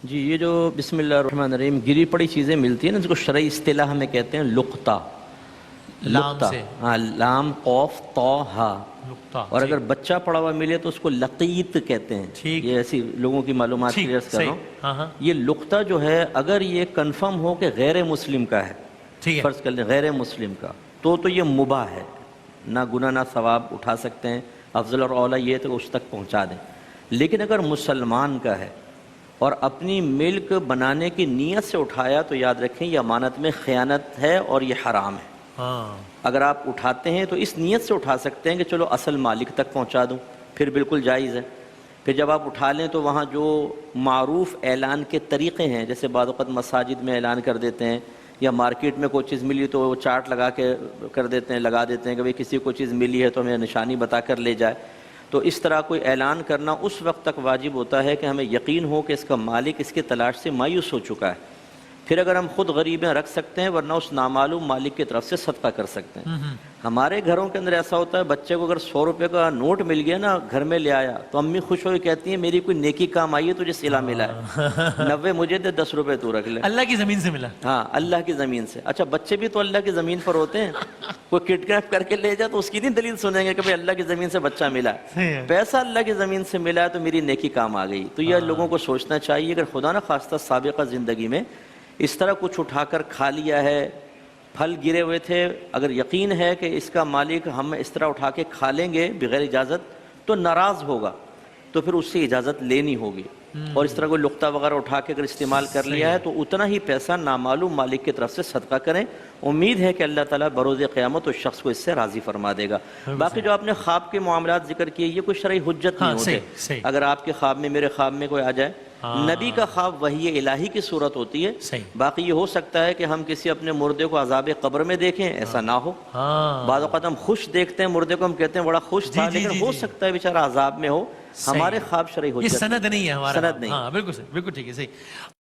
جی یہ جو بسم اللہ الرحمن الرحیم گری پڑی چیزیں ملتی ہیں نا، جس کو شرعی اصطلاح میں کہتے ہیں لقطہ. لام لقطہ، سے ہاں، لام قوف طا ہا. نقطہ. اور اگر بچہ پڑا ہوا ملے تو اس کو لقیط کہتے ہیں. ٹھیک. یہ ایسی لوگوں کی معلومات کے لیے عرض کر رہا صحیح. ہوں. ہاں ہاں یہ لقطہ جو ہے اگر یہ کنفرم ہو کہ غیر مسلم کا ہے، ٹھیک ہے. فرض کر لیں غیر مسلم کا، تو یہ مباح ہے، نہ گناہ نہ ثواب اٹھا سکتے ہیں. افضل اور اولیٰ یہ ہے کہ اس تک پہنچا دیں. لیکن اگر مسلمان کا ہے اور اپنی ملک بنانے کی نیت سے اٹھایا تو یاد رکھیں یہ امانت میں خیانت ہے اور یہ حرام ہے. ہاں اگر آپ اٹھاتے ہیں تو اس نیت سے اٹھا سکتے ہیں کہ چلو اصل مالک تک پہنچا دوں، پھر بالکل جائز ہے. پھر جب آپ اٹھا لیں تو وہاں جو معروف اعلان کے طریقے ہیں، جیسے بعض اوقات مساجد میں اعلان کر دیتے ہیں، یا مارکیٹ میں کوئی چیز ملی تو وہ چارٹ لگا کے کر دیتے ہیں، لگا دیتے ہیں کہ بھئی کسی کو چیز ملی ہے تو ہمیں نشانی بتا کر لے جائے. تو اس طرح کوئی اعلان کرنا اس وقت تک واجب ہوتا ہے کہ ہمیں یقین ہو کہ اس کا مالک اس کی تلاش سے مایوس ہو چکا ہے. پھر اگر ہم خود غریبیں رکھ سکتے ہیں، ورنہ اس نامعلوم مالک کی طرف سے صدقہ کر سکتے ہیں. ہمارے گھروں کے اندر ایسا ہوتا ہے، بچے کو اگر 100 روپے کا نوٹ مل گیا نا، گھر میں لے آیا تو امی خوش ہو کے کہتی ہیں میری کوئی نیکی کام آئی ہے، تجھے صلہ ملا ہے، 90 مجھے دے، 10 روپے تو رکھ لے. اللہ کی زمین سے ملا. ہاں، اللہ کی زمین سے. اچھا بچے بھی تو اللہ کی زمین پر ہوتے ہیں. کوئی کڈنیپ کر کے لے جائے تو اس کی نہیں دلیل سنیں گے کہ بھئی اللہ کی زمین سے بچہ ملا ہے. پیسہ اللہ کی زمین سے ملا ہے تو میری نیکی کام آ گئی. تو یہ لوگوں کو سوچنا چاہیے. اگر خدا نہ خواستہ سابقہ زندگی میں اس طرح کچھ اٹھا کر کھا لیا ہے، پھل گرے ہوئے تھے، اگر یقین ہے کہ اس کا مالک ہم اس طرح اٹھا کے کھا لیں گے بغیر اجازت تو ناراض ہوگا، تو پھر اس سے اجازت لینی ہوگی. اور اس طرح کوئی لقطہ وغیرہ اٹھا کے اگر استعمال کر لیا ہے تو اتنا ہی پیسہ نامعلوم مالک کی طرف سے صدقہ کریں. امید ہے کہ اللہ تعالیٰ بروز قیامت اس شخص کو اس سے راضی فرما دے گا. باقی جو آپ نے خواب کے معاملات ذکر کیے یہ کوئی شرعی حجت نہیں ہوتے. اگر آپ کے خواب میں، میرے خواب میں کوئی آ جائے، نبی کا خواب وحی الہی کی صورت ہوتی ہے. باقی یہ ہو سکتا ہے کہ ہم کسی اپنے مردے کو عذاب قبر میں دیکھیں، ایسا نہ ہو. بعض اوقات ہم خوش دیکھتے ہیں مردے کو، ہم کہتے ہیں بڑا خوش تھا، لیکن ہو سکتا ہے بیچارہ عذاب میں ہو. ہمارے خواب شرعی حجت یہ سند نہیں ہے ہمارا. سند نہیں. ہاں بالکل صحیح، بالکل ٹھیک ہے. صحیح.